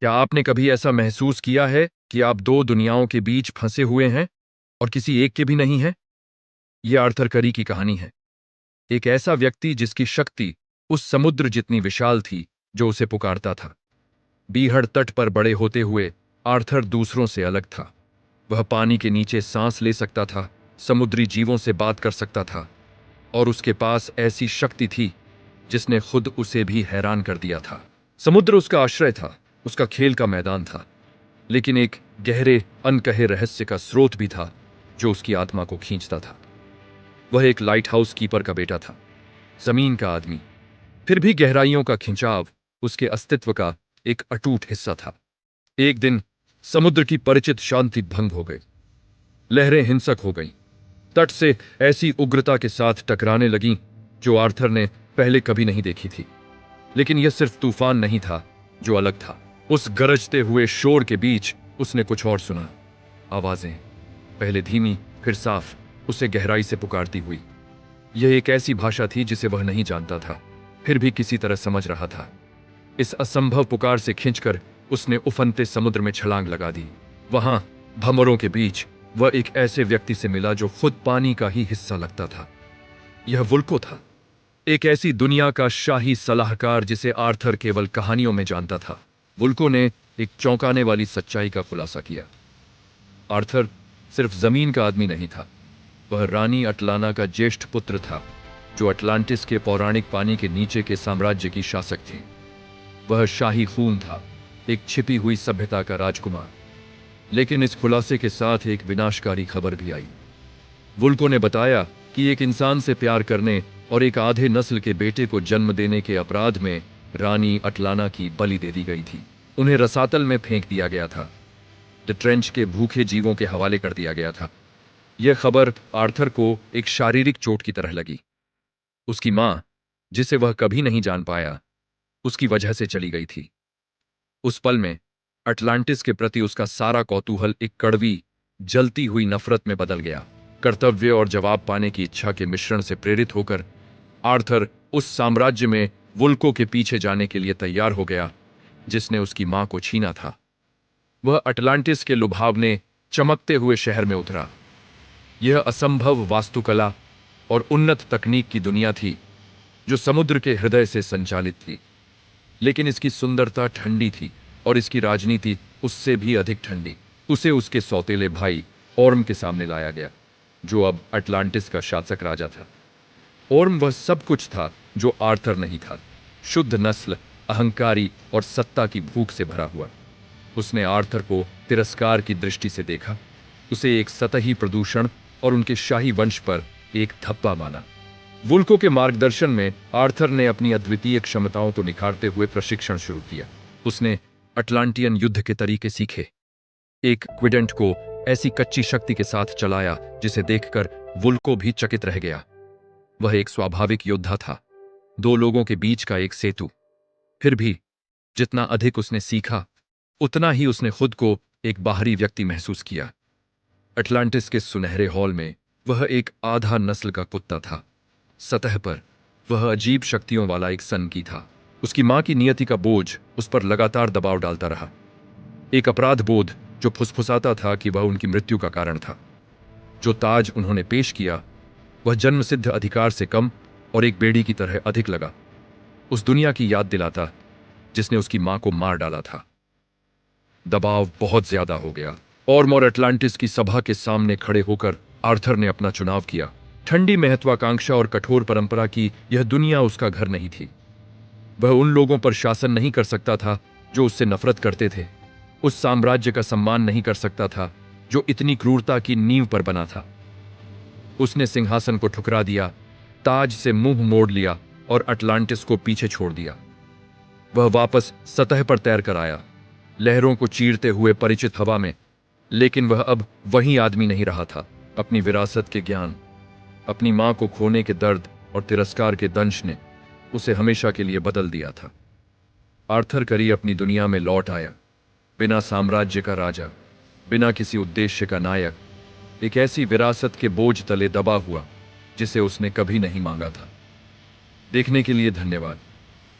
क्या आपने कभी ऐसा महसूस किया है कि आप दो दुनियाओं के बीच फंसे हुए हैं और किसी एक के भी नहीं हैं? यह आर्थर करी की कहानी है। एक ऐसा व्यक्ति जिसकी शक्ति उस समुद्र जितनी विशाल थी जो उसे पुकारता था। बीहड़ तट पर बड़े होते हुए आर्थर दूसरों से अलग था। वह पानी के नीचे सांस ले सकता था, समुद्री जीवों से बात कर सकता था, और उसके पास ऐसी शक्ति थी जिसने खुद उसे भी हैरान कर दिया था। समुद्र उसका आश्रय था, उसका खेल का मैदान था, लेकिन एक गहरे अनकहे रहस्य का स्रोत भी था जो उसकी आत्मा को खींचता था। वह एक लाइट हाउस कीपर का बेटा था, जमीन का आदमी, फिर भी गहराइयों का खिंचाव उसके अस्तित्व का एक अटूट हिस्सा था। एक दिन समुद्र की परिचित शांति भंग हो गई। लहरें हिंसक हो गईं, तट से ऐसी उग्रता के साथ टकराने लगीं जो आर्थर ने पहले कभी नहीं देखी थी। लेकिन यह सिर्फ तूफान नहीं था जो अलग था। उस गरजते हुए शोर के बीच उसने कुछ और सुना। आवाजें, पहले धीमी फिर साफ, उसे गहराई से पुकारती हुई। यह एक ऐसी भाषा थी जिसे वह नहीं जानता था, फिर भी किसी तरह समझ रहा था। इस असंभव पुकार से खिंचकर उसने उफनते समुद्र में छलांग लगा दी। वहां भंवरों के बीच वह एक ऐसे व्यक्ति से मिला जो खुद पानी का ही हिस्सा लगता था। यह वुल्को था, एक ऐसी दुनिया का शाही सलाहकार जिसे आर्थर केवल कहानियों में जानता था। वुल्को ने एक चौंकाने वाली सच्चाई का खुलासा किया। आर्थर सिर्फ जमीन का आदमी नहीं था, वह रानी अटलाना का ज्येष्ठ पुत्र था, जो अटलांटिस के पौराणिक पानी के नीचे के साम्राज्य की शासक थी। वह शाही खून था, एक छिपी हुई सभ्यता का राजकुमार। लेकिन इस खुलासे के साथ एक विनाशकारी खबर भी आई। वुल्को ने बताया कि एक इंसान से प्यार करने और एक आधे नस्ल के बेटे को जन्म देने के अपराध में रानी अटलाना की बलि दे दी गई थी। उन्हें रसातल में फेंक दिया गया था, द ट्रेंच के भूखे जीवों के हवाले कर दिया गया था। यह खबर आर्थर को एक शारीरिक चोट की तरह लगी। उसकी मां, जिसे वह कभी नहीं जान पाया, उसकी वजह से चली गई थी। उस पल में अटलांटिस के प्रति उसका सारा कौतूहल एक कड़वी, जलती हुई नफरत में बदल गया। कर्तव्य और जवाब पाने की इच्छा के मिश्रण से प्रेरित होकर आर्थर उस साम्राज्य में वुल्को के पीछे जाने के लिए तैयार हो गया जिसने उसकी मां को छीना था। वह अटलांटिस के लुभावने, चमकते हुए शहर में उतरा। यह असंभव वास्तुकला और उन्नत तकनीक की दुनिया थी जो समुद्र के हृदय से संचालित थी। लेकिन इसकी सुंदरता ठंडी थी और इसकी राजनीति उससे भी अधिक ठंडी। उसे उसके सौतेले भाई ओर्म के सामने लाया गया, जो अब अटलांटिस का शासक राजा था। ओर्म वह सब कुछ था जो आर्थर नहीं था, शुद्ध नस्ल, अहंकारी और सत्ता की भूख से भरा हुआ। उसने आर्थर को तिरस्कार की दृष्टि से देखा, उसे एक सतही प्रदूषण और उनके शाही वंश पर एक धब्बा माना। वुल्को के मार्गदर्शन में आर्थर ने अपनी अद्वितीय क्षमताओं को निखारते हुए प्रशिक्षण शुरू किया। उसने अटलांटियन युद्ध के तरीके सीखे, एक क्विडेंट को ऐसी कच्ची शक्ति के साथ चलाया जिसे देखकर वुल्को भी चकित रह गया। वह एक स्वाभाविक योद्धा था, दो लोगों के बीच का एक सेतु। फिर भी जितना अधिक उसने सीखा, उतना ही उसने खुद को एक बाहरी व्यक्ति महसूस किया। अटलांटिस के सुनहरे हॉल में वह एक आधा नस्ल का कुत्ता था। सतह पर वह अजीब शक्तियों वाला एक सनकी था। उसकी मां की नियति का बोझ उस पर लगातार दबाव डालता रहा, एक अपराध बोध जो फुसफुसाता था कि वह उनकी मृत्यु का कारण था। जो ताज उन्होंने पेश किया वह जन्मसिद्ध अधिकार से कम और एक बेड़ी की तरह अधिक लगा, उस दुनिया की याद दिलाता जिसने उसकी मां को मार डाला था। दबाव बहुत ज्यादा हो गया। ओर्म और अटलांटिस की सभा के सामने खड़े होकर आर्थर ने अपना चुनाव किया। ठंडी महत्वाकांक्षा और कठोर परंपरा की यह दुनिया उसका घर नहीं थी। वह उन लोगों पर शासन नहीं कर सकता था जो उससे नफरत करते थे, उस साम्राज्य का सम्मान नहीं कर सकता था जो इतनी क्रूरता की नींव पर बना था। उसने सिंहासन को ठुकरा दिया, ताज से मुंह मोड़ लिया और अटलांटिस को पीछे छोड़ दिया। वह वापस सतह पर तैर कर आया, लहरों को चीरते हुए परिचित हवा में। लेकिन वह अब वही आदमी नहीं रहा था। अपनी विरासत के ज्ञान, अपनी मां को खोने के दर्द और तिरस्कार के दंश ने उसे हमेशा के लिए बदल दिया था। आर्थर करी अपनी दुनिया में लौट आया, बिना साम्राज्य का राजा, बिना किसी उद्देश्य का नायक, एक ऐसी विरासत के बोझ तले दबा हुआ जिसे उसने कभी नहीं मांगा था। देखने के लिए धन्यवाद।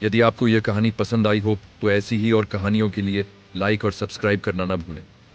यदि आपको यह कहानी पसंद आई हो तो ऐसी ही और कहानियों के लिए लाइक और सब्सक्राइब करना ना भूलें।